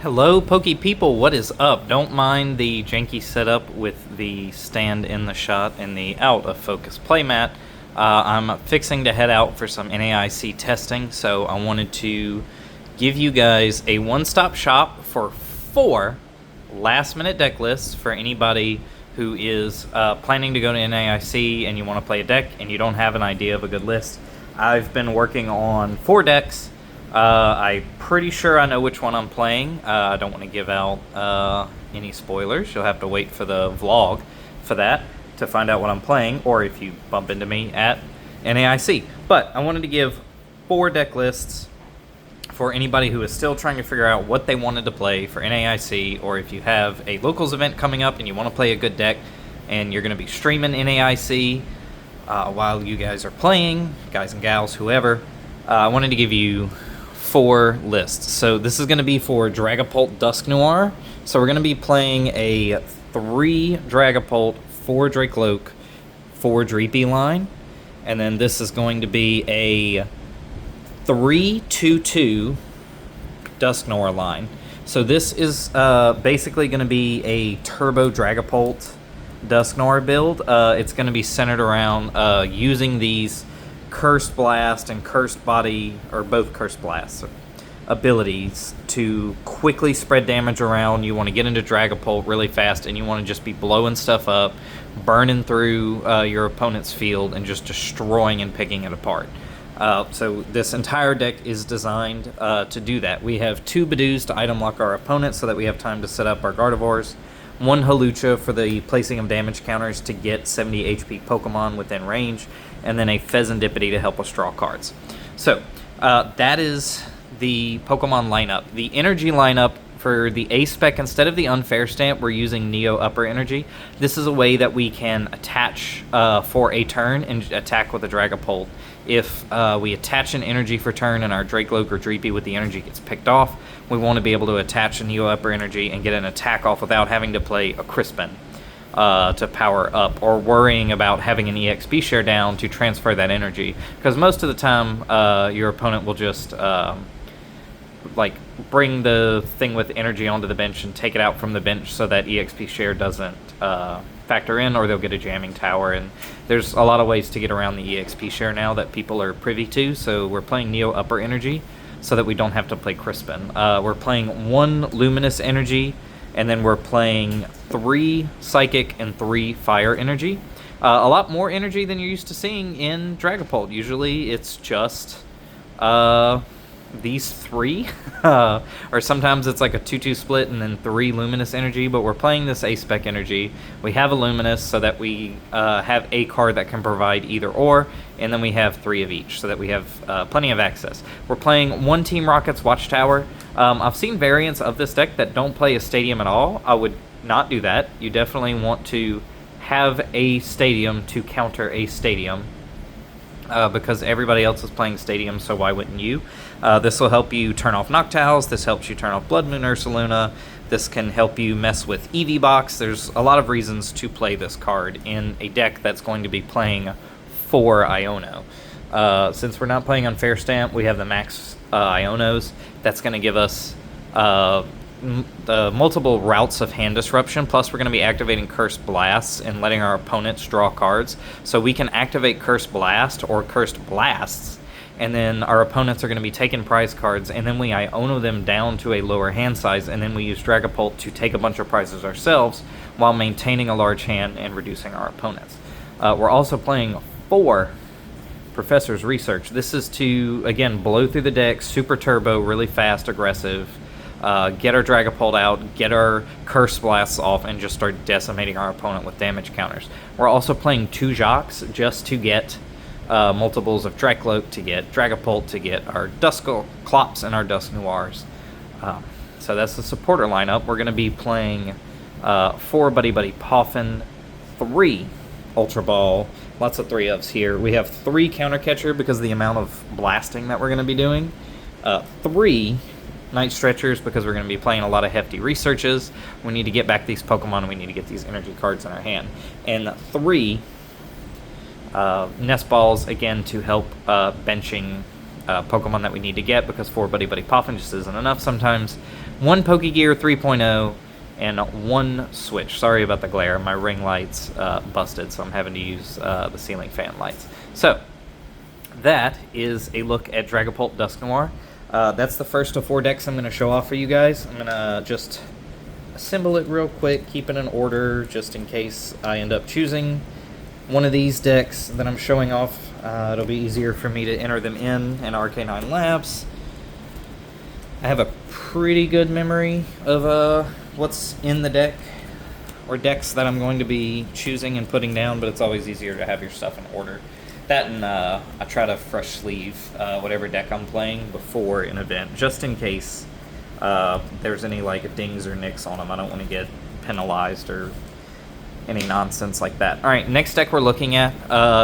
Hello, Pokey people, what is up? Don't mind the janky setup with the stand in the shot and the out of focus playmat. I'm fixing to head out for some NAIC testing, so I wanted to give you guys a one-stop shop for 4 last-minute deck lists for anybody who is planning to go to NAIC and you want to play a deck and you don't have an idea of a good list. I've been working on 4 decks. I'm pretty sure I know which one I'm playing. I don't want to give out any spoilers. You'll have to wait for the vlog for that to find out what I'm playing, or if you bump into me at NAIC. But I wanted to give 4 deck lists for anybody who is still trying to figure out what they wanted to play for NAIC, or if you have a locals event coming up and you want to play a good deck and you're going to be streaming NAIC while you guys are playing, guys and gals, whoever. I wanted to give you 4 lists. So this is going to be for Dragapult Dusk Noir. So we're going to be playing a 3 Dragapult, 4 Drakeloak, 4 Dreepy line. And then this is going to be a 3-2-2 Dusk Noir line. So this is basically going to be a Turbo Dragapult Dusk Noir build. It's going to be centered around using these Cursed Blast and Cursed Body, or both Cursed Blasts abilities to quickly spread damage around. You want to get into Dragapult really fast, and you want to just be blowing stuff up, burning through your opponent's field, and just destroying and picking it apart. So this entire deck is designed to do that. We have 2 Badoos to item lock our opponents so that we have time to set up our Gardevoirs, 1 Hawlucha for the placing of damage counters to get 70 HP Pokemon within range, and then a Pheasantipity to help us draw cards. So that is the Pokemon lineup. The energy lineup for the A-Spec, instead of the Unfair stamp, we're using Neo Upper Energy. This is a way that we can attach for a turn and attack with a Dragapult. If we attach an energy for turn and our Drakeloak or Dreepy with the energy gets picked off, we want to be able to attach a Neo Upper Energy and get an attack off without having to play a Crispin to power up, or worrying about having an EXP share down to transfer that energy. Because most of the time, your opponent will just bring the thing with energy onto the bench and take it out from the bench so that EXP share doesn't factor in, or they'll get a jamming tower. And there's a lot of ways to get around the EXP share now that people are privy to, so we're playing Neo Upper Energy so that we don't have to play Crispin. We're playing 1 Luminous Energy, and then we're playing 3 Psychic and 3 Fire Energy. A lot more energy than you're used to seeing in Dragapult. Usually it's just these 3, or sometimes it's like a 2-2 split and then 3 Luminous Energy, but we're playing this A-Spec Energy. We have a Luminous so that we have a card that can provide either or, and then we have 3 of each so that we have plenty of access. We're playing 1 Team Rocket's Watchtower. I've seen variants of this deck that don't play a stadium at all. I would not do that. You definitely want to have a stadium to counter a stadium. Because everybody else is playing Stadium, so why wouldn't you? This will help you turn off Noctowls. This helps you turn off Blood Moon Ursaluna. This can help you mess with EV Box. There's a lot of reasons to play this card in a deck that's going to be playing for Iono. Since we're not playing on Fair Stamp, we have the max Ionos. That's going to give us the multiple routes of hand disruption, plus we're going to be activating Cursed Blasts and letting our opponents draw cards. So we can activate Cursed Blast or Cursed Blasts, and then our opponents are going to be taking prize cards, and then we Iono them down to a lower hand size, and then we use Dragapult to take a bunch of prizes ourselves while maintaining a large hand and reducing our opponents. We're also playing 4 Professor's Research. This is to, again, blow through the deck, super turbo, really fast, aggressive, get our Dragapult out, get our Curse Blasts off, and just start decimating our opponent with damage counters. We're also playing 2 Jocks just to get multiples of Dracloak, to get Dragapult, to get our Clops and our Dusk Noirs. So that's the supporter lineup. We're going to be playing 4 Buddy Buddy Poffin, 3 Ultra Ball, lots of 3-ofs here. We have 3 Counter Catcher because of the amount of blasting that we're going to be doing. 3 Night Stretchers because we're going to be playing a lot of hefty researches. We need to get back these Pokemon, and we need to get these energy cards in our hand. And 3 Nest Balls, again, to help benching Pokemon that we need to get, because 4 Buddy Buddy Poffin just isn't enough sometimes. 1 Pokegear 3.0, and 1 Switch. Sorry about the glare. My ring light's busted, so I'm having to use the ceiling fan lights. So, that is a look at Dragapult Dusknoir. That's the first of 4 decks I'm going to show off for you guys. I'm going to just assemble it real quick, keep it in order, just in case I end up choosing one of these decks that I'm showing off. It'll be easier for me to enter them in RK9 Labs. I have a pretty good memory of what's in the deck, or decks that I'm going to be choosing and putting down, but it's always easier to have your stuff in order. That and I try to fresh sleeve whatever deck I'm playing before an event, just in case there's any like dings or nicks on them. I don't want to get penalized or any nonsense like that. Alright, next deck we're looking at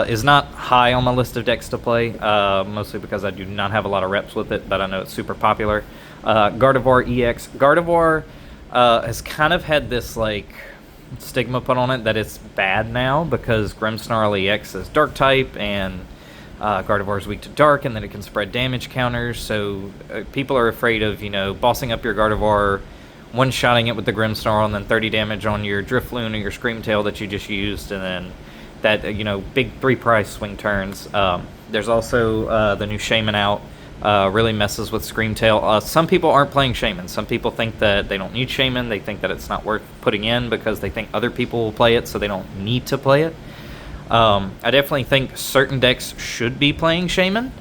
is not high on my list of decks to play, mostly because I do not have a lot of reps with it, but I know it's super popular. Gardevoir EX. Gardevoir has kind of had this like stigma put on it that it's bad now because Grimmsnarl EX is dark type and Gardevoir is weak to dark, and then it can spread damage counters, so people are afraid of, you know, bossing up your Gardevoir, one-shotting it with the Grimmsnarl, and then 30 damage on your Drifloon or your Screamtail that you just used, and then that, you know, big 3-price swing turns. There's also the new Shaman out. Really messes with Screamtail. Some people aren't playing Shaman. Some people think that they don't need Shaman. They think that it's not worth putting in because they think other people will play it, so they don't need to play it. I definitely think certain decks should be playing Shaman,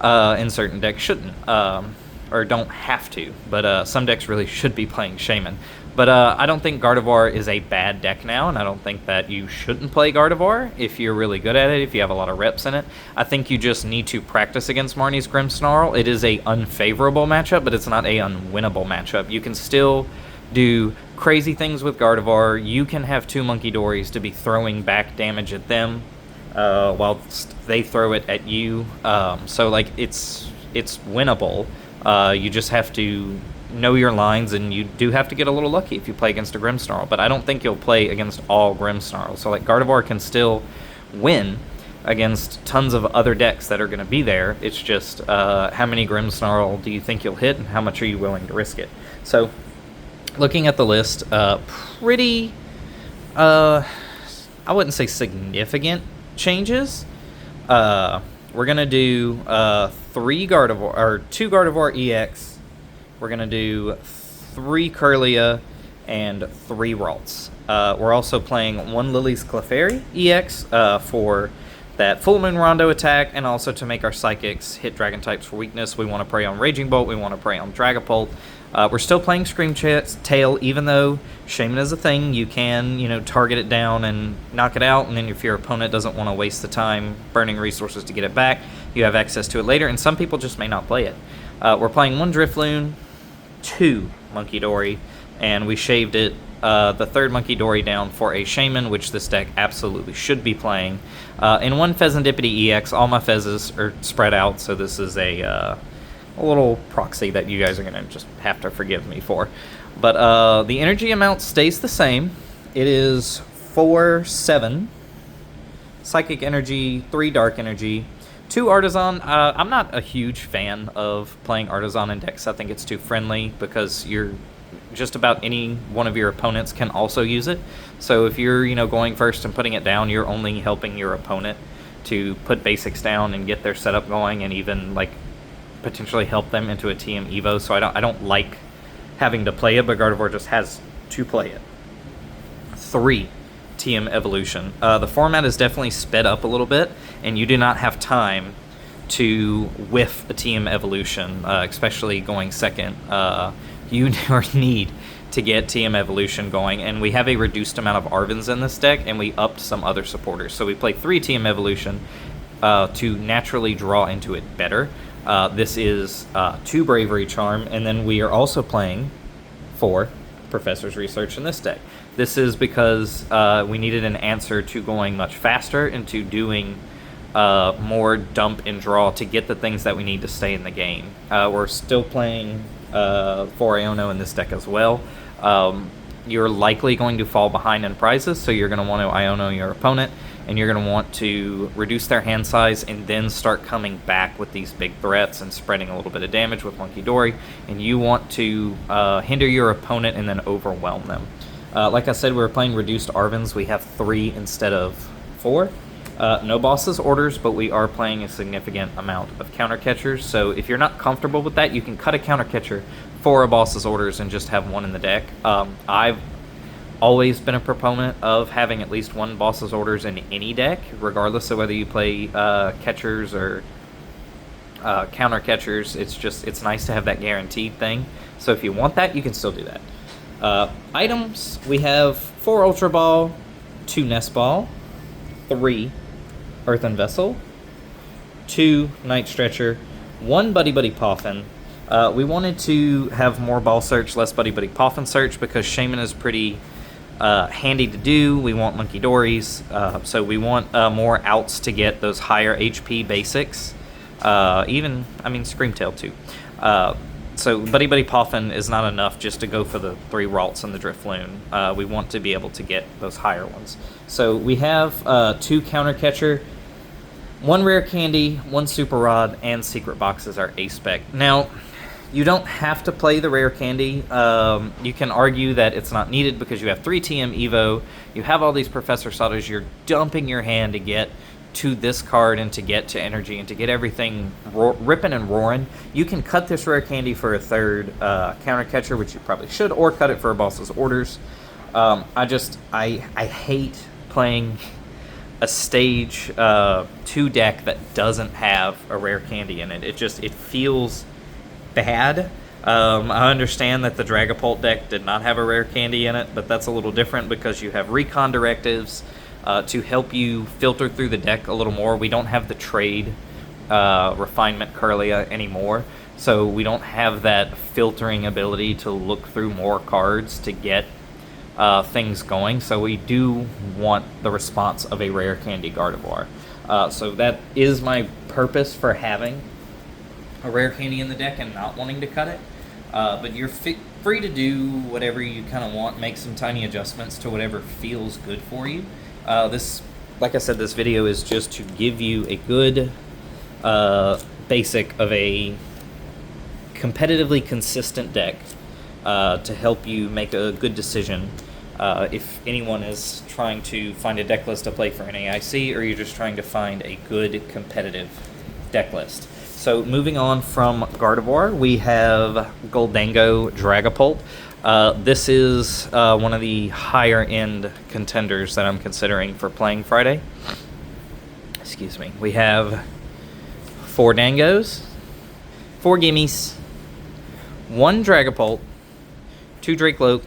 and certain decks shouldn't, or don't have to. But some decks really should be playing Shaman. But I don't think Gardevoir is a bad deck now, and I don't think that you shouldn't play Gardevoir if you're really good at it, if you have a lot of reps in it. I think you just need to practice against Marnie's Grimmsnarl. It is a unfavorable matchup, but it's not a unwinnable matchup. You can still do crazy things with Gardevoir. You can have 2 Monkeydories to be throwing back damage at them while they throw it at you. So, like, it's winnable. You just have to know your lines, and you do have to get a little lucky if you play against a Grimmsnarl, but I don't think you'll play against all Grimmsnarls. So like Gardevoir can still win against tons of other decks that are going to be there. It's just how many Grimmsnarl do you think you'll hit, and how much are you willing to risk it? So looking at the list, pretty I wouldn't say significant changes. We're gonna do 2 Gardevoir EX. We're going to do 3 Kirlia and 3 Ralts. We're also playing 1 Lily's Clefairy EX for that Full Moon Rondo attack, and also to make our Psychics hit Dragon types for weakness. We want to prey on Raging Bolt, we want to prey on Dragapult. We're still playing Screamtail, even though Shaman is a thing. You can, you know, target it down and knock it out, and then if your opponent doesn't want to waste the time burning resources to get it back, you have access to it later, and some people just may not play it. We're playing 1 Drifloon, 2 Monkeydory, and we shaved it, the 3rd Monkeydory down for a Shaman, which this deck absolutely should be playing. In 1 Pheasantipity EX, all my Fezzes are spread out, so this is a little proxy that you guys are going to just have to forgive me for. But the energy amount stays the same. It is 4-7 Psychic Energy, 3 Dark Energy, 2 Artisan. I'm not a huge fan of playing Artisan in decks. I think it's too friendly because you're just about any one of your opponents can also use it. So if you're, you know, going first and putting it down, you're only helping your opponent to put basics down and get their setup going, and even like potentially help them into a TM Evo. So I don't like having to play it, but Gardevoir just has to play it. 3 TM Evolution. The format is definitely sped up a little bit, and you do not have time to whiff a TM Evolution, especially going second. You need to get TM Evolution going, and we have a reduced amount of Arvins in this deck, and we upped some other supporters. So we play 3 TM Evolution to naturally draw into it better. This is 2 Bravery Charm, and then we are also playing 4 Professor's Research in this deck. This is because we needed an answer to going much faster and to doing more dump and draw to get the things that we need to stay in the game. We're still playing 4 Iono in this deck as well. You're likely going to fall behind in prizes, so you're going to want to Iono your opponent. and you're going to want to reduce their hand size and then start coming back with these big threats and spreading a little bit of damage with Monkey Dory, and you want to hinder your opponent and then overwhelm them. Like I said, we were playing reduced Arvins. We have 3 instead of 4. No boss's orders, but we are playing a significant amount of counter catchers. So if you're not comfortable with that, you can cut a counter catcher for a boss's orders and just have 1 in the deck. I've always been a proponent of having at least 1 boss's orders in any deck, regardless of whether you play catchers or counter catchers. It's nice to have that guaranteed thing. So if you want that, you can still do that. Items, we have 4 Ultra Ball, 2 Nest Ball, 3 Earthen Vessel, 2 Night Stretcher, 1 Buddy Buddy Poffin. We wanted to have more Ball Search, less Buddy Buddy Poffin Search, because Shaman is pretty handy to do. We want Monkey Dories, so we want more outs to get those higher HP basics. Even, I mean, Screamtail too. So Buddy Buddy Poffin is not enough just to go for the 3 Ralts and the Drifloon. We want to be able to get those higher ones. So we have 2 Counter Catcher, 1 Rare Candy, 1 Super Rod, and Secret Box is our A-Spec. Now, you don't have to play the Rare Candy. You can argue that it's not needed because you have 3 TM Evo, you have all these Professor Sodas, you're dumping your hand to get to this card and to get to energy and to get everything ripping and roaring. You can cut this Rare Candy for a 3rd counter catcher, which you probably should, or cut it for a boss's orders. I hate playing a stage 2 deck that doesn't have a Rare Candy in it. It feels bad. I understand that the Dragapult deck did not have a Rare Candy in it, but that's a little different because you have recon directives to help you filter through the deck a little more. We don't have the trade refinement Curlia anymore, so we don't have that filtering ability to look through more cards to get things going. So we do want the response of a Rare Candy Gardevoir. So that is my purpose for having a Rare Candy in the deck and not wanting to cut it. But you're free to do whatever you kind of want, make some tiny adjustments to whatever feels good for you. Like I said, this video is just to give you a good basic of a competitively consistent deck to help you make a good decision if anyone is trying to find a deck list to play for NAIC, or you're just trying to find a good competitive deck list. So moving on from Gardevoir, we have Goldango Dragapult. This is one of the higher end contenders that I'm considering for playing Friday. Excuse me. We have 4 Dangos, 4 Gimmies, 1 Dragapult, 2 Drakeloak,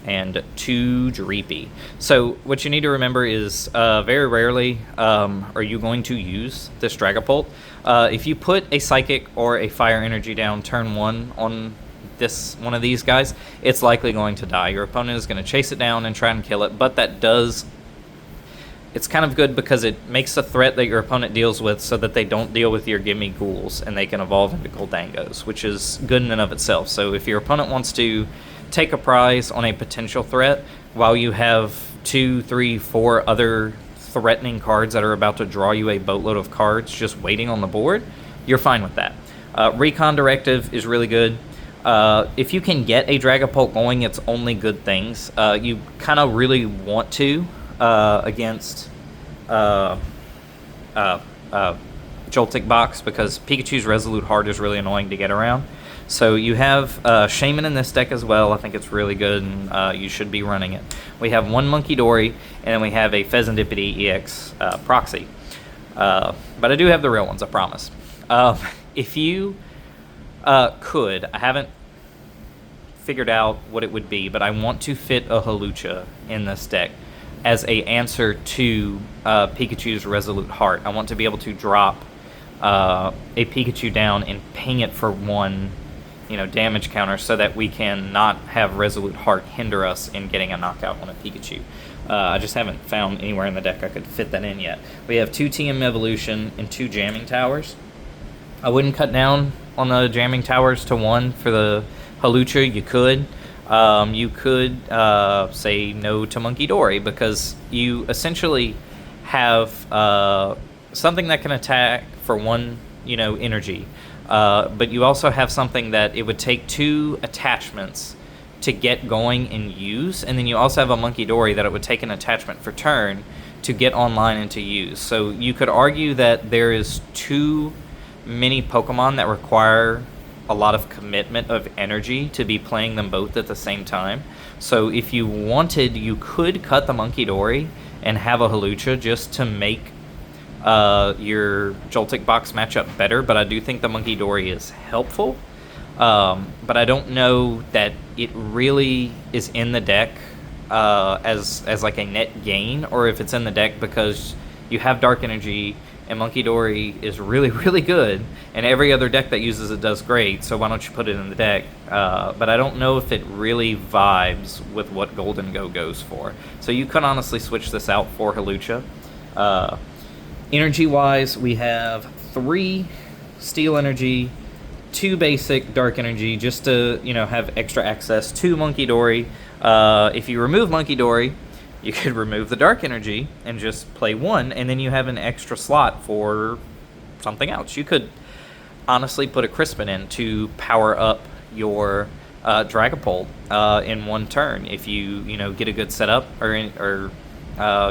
and 2 Dreepy. So what you need to remember is very rarely are you going to use this Dragapult. If you put a Psychic or a Fire Energy down turn 1 on one of these guys, it's likely going to die. Your opponent is going to chase it down and try and kill it, but it's kind of good because it makes a threat that your opponent deals with so that they don't deal with your Gimme Ghouls and they can evolve into Goldangos, which is good in and of itself. So if your opponent wants to take a prize on a potential threat while you have 2, 3, 4 other threatening cards that are about to draw you a boatload of cards just waiting on the board, you're fine with that. Recon Directive is really good. If you can get a Dragapult going, it's only good things. You kind of really want to against Joltik Box, because Pikachu's Resolute Heart is really annoying to get around. So you have Shaman in this deck as well. I think it's really good, and you should be running it. We have 1 Monkey Dory, and then we have a Pheasantipede EX Proxy. But I do have the real ones, I promise. If you could, I haven't figured out what it would be, but I want to fit a Hawlucha in this deck as a answer to Pikachu's Resolute Heart. I want to be able to drop a Pikachu down and ping it for 1 damage counter so that we can not have Resolute Heart hinder us in getting a knockout on a Pikachu. I just haven't found anywhere in the deck I could fit that in yet. We have 2 TM Evolution and 2 Jamming Towers. I wouldn't cut down on the Jamming Towers to 1 for the Hawlucha. You could. You could say no to Monkey Dory, because you essentially have something that can attack for one, energy, but you also have something that it would take 2 attachments to get going and use, and then you also have a Monkey Dory that it would take an attachment for turn to get online and to use. So you could argue that there is too many Pokemon that require a lot of commitment of energy to be playing them both at the same time. So if you wanted, you could cut the Monkey Dory and have a Hawlucha just to make your Joltik box matchup better, but I do think the Monkey Dory is helpful. But I don't know that it really is in the deck as like a net gain, or if it's in the deck because you have Dark Energy and Monkey Dory is really, really good, and every other deck that uses it does great, so why don't you put it in the deck? But I don't know if it really vibes with what Golden Go goes for. So you could honestly switch this out for Hawlucha. Energy-wise, we have 3 Steel Energy, 2 basic Dark Energy, just to, have extra access to Monkey Dory. If you remove Monkey Dory, you could remove the Dark Energy and just play 1, and then you have an extra slot for something else. You could honestly put a Crispin in to power up your Dragapult in 1 turn. If you get a good setup or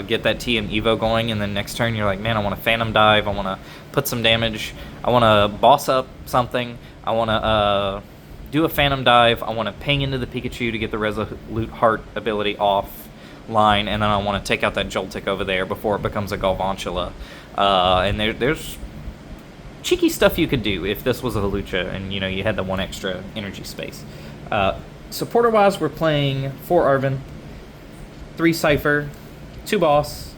get that TM Evo going, and then next turn you're like, man, I want to Phantom Dive, I want to put some damage, I want to boss up something, I want to do a Phantom Dive, I want to ping into the Pikachu to get the Resolute Heart ability off line, and then I want to take out that Joltik over there before it becomes a Galvantula. And there's cheeky stuff you could do if this was a Hawlucha and you had the 1 extra energy space. Supporter wise, we're playing 4 Arven, 3 Cypher, 2 Boss,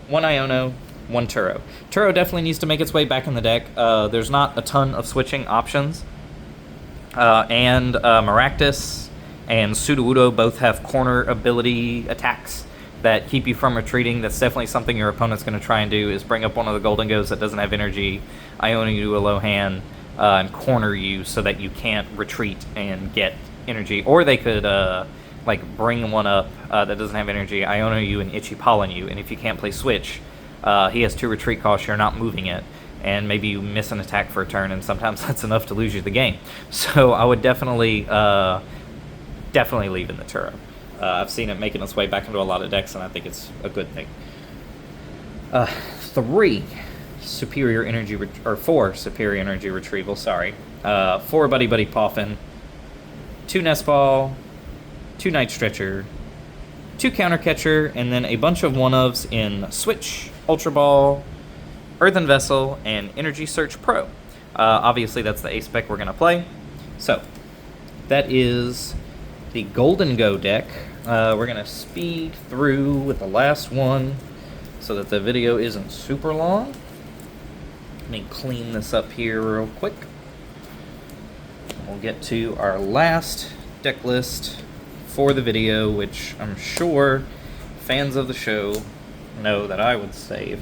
1 Iono, 1 Turo. Turo definitely needs to make its way back in the deck. There's not a ton of switching options. And Maractus and Sudowoodo both have corner ability attacks that keep you from retreating. That's definitely something your opponent's going to try and do, is bring up one of the Golden Goes that doesn't have energy, Iona you to a low hand, and corner you so that you can't retreat and get energy. Or they could bring one up that doesn't have energy, Iona you and Itchy Pollen you, and if you can't play Switch, he has 2 retreat costs, you're not moving it, and maybe you miss an attack for a turn, and sometimes that's enough to lose you the game. So I would definitely leave in the Turo. I've seen it making its way back into a lot of decks, and I think it's a good thing. 4 superior energy retrieval, sorry. 4 Buddy Buddy Poffin, 2 Nest Ball, 2 Night Stretcher, 2 Counter Catcher, and then a bunch of 1-ofs in Switch, Ultra Ball, Earthen Vessel, and Energy Search Pro. Obviously, that's the A-Spec we're going to play. So, that is the Golden Go deck. We're going to speed through with the last one so that the video isn't super long. Let me clean this up here real quick. We'll get to our last deck list for the video, which I'm sure fans of the show know that I would save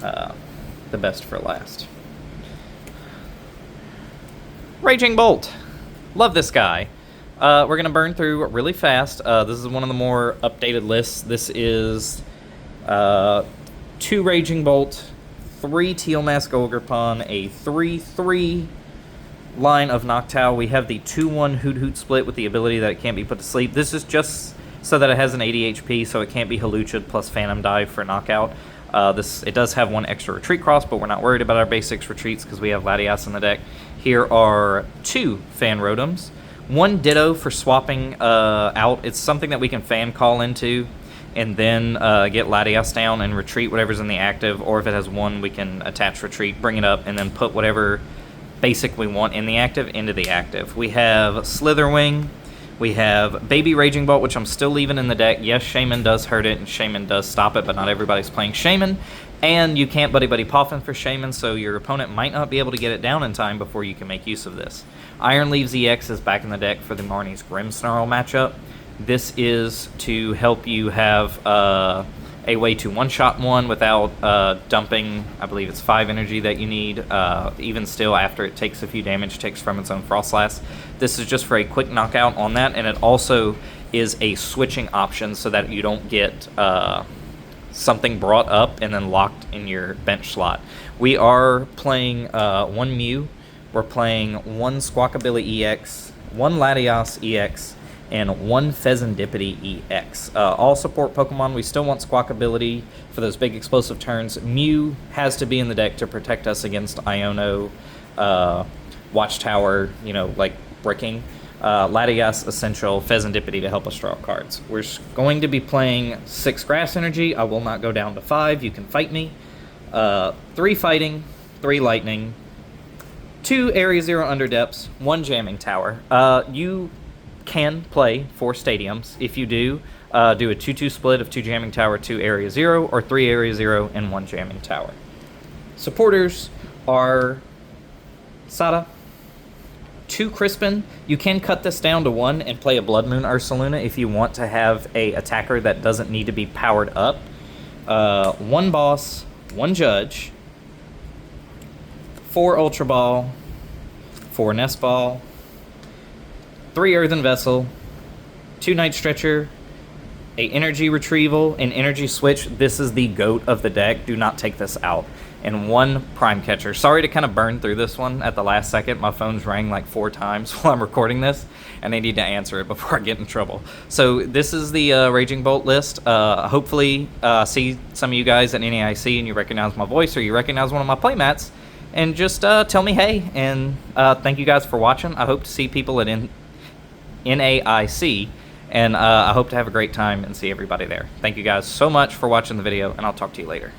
the best for last. Raging Bolt. Love this guy. We're going to burn through really fast. This is one of the more updated lists. This is 2 Raging Bolt, 3 Teal Mask Ogerpon, a 3/3 line of Noctowl. We have the 2/1 Hoot Hoot split with the ability that it can't be put to sleep. This is just so that it has an 80 HP, so it can't be Hawlucha plus Phantom Dive for knockout. It does have 1 extra retreat cross, but we're not worried about our basics retreats because we have Latias in the deck. Here are 2 Fan Rotoms, 1 Ditto for swapping out. It's something that we can fan call into and then get Latias down and retreat whatever's in the active, or if it has 1, we can attach retreat, bring it up, and then put whatever basic we want in the active into the active. We have Slitherwing. We have Baby Raging Bolt, which I'm still leaving in the deck. Yes, Shaman does hurt it, and Shaman does stop it, but not everybody's playing Shaman. And you can't Buddy Buddy Poffin for Shaman, so your opponent might not be able to get it down in time before you can make use of this. Iron Leaves EX is back in the deck for the Marnie's Grimmsnarl matchup. This is to help you have a way to one-shot one without dumping, I believe it's 5 energy that you need, even still after it takes a few damage ticks from its own Frostlass. This is just for a quick knockout on that, and it also is a switching option so that you don't get something brought up and then locked in your bench slot. We are playing one Mew, we're playing one Squawkabilly EX, one Latias EX, and one Pheasantipity EX. All support Pokemon. We still want Squawkabilly for those big explosive turns. Mew has to be in the deck to protect us against Iono, Watchtower, like bricking. Latias Essential, Pheasantipity to help us draw cards. We're going to be playing 6 Grass Energy. I will not go down to 5. You can fight me. 3 Fighting, 3 Lightning, 2 Area 0 Underdepths, 1 Jamming Tower. You can play 4 stadiums. If you do, do a 2-2 split of 2 Jamming Tower, 2 Area 0, or 3 Area 0 and 1 Jamming Tower. Supporters are Sada, 2 Crispin. You can cut this down to 1 and play a Blood Moon Ursaluna if you want to have a attacker that doesn't need to be powered up. 1 Boss, 1 Judge, 4 Ultra Ball, 4 Nest Ball, 3 Earthen Vessel, 2 Night Stretcher, a Energy Retrieval, an Energy Switch. This is the GOAT of the deck. Do not take this out. And 1 Prime Catcher. Sorry to kind of burn through this one at the last second. My phone's rang like 4 times while I'm recording this, and I need to answer it before I get in trouble. So this is the Raging Bolt list. Hopefully see some of you guys at NAIC and you recognize my voice or you recognize one of my playmats. And just tell me hey, and thank you guys for watching. I hope to see people at NAIC, and I hope to have a great time and see everybody there. Thank you guys so much for watching the video, and I'll talk to you later.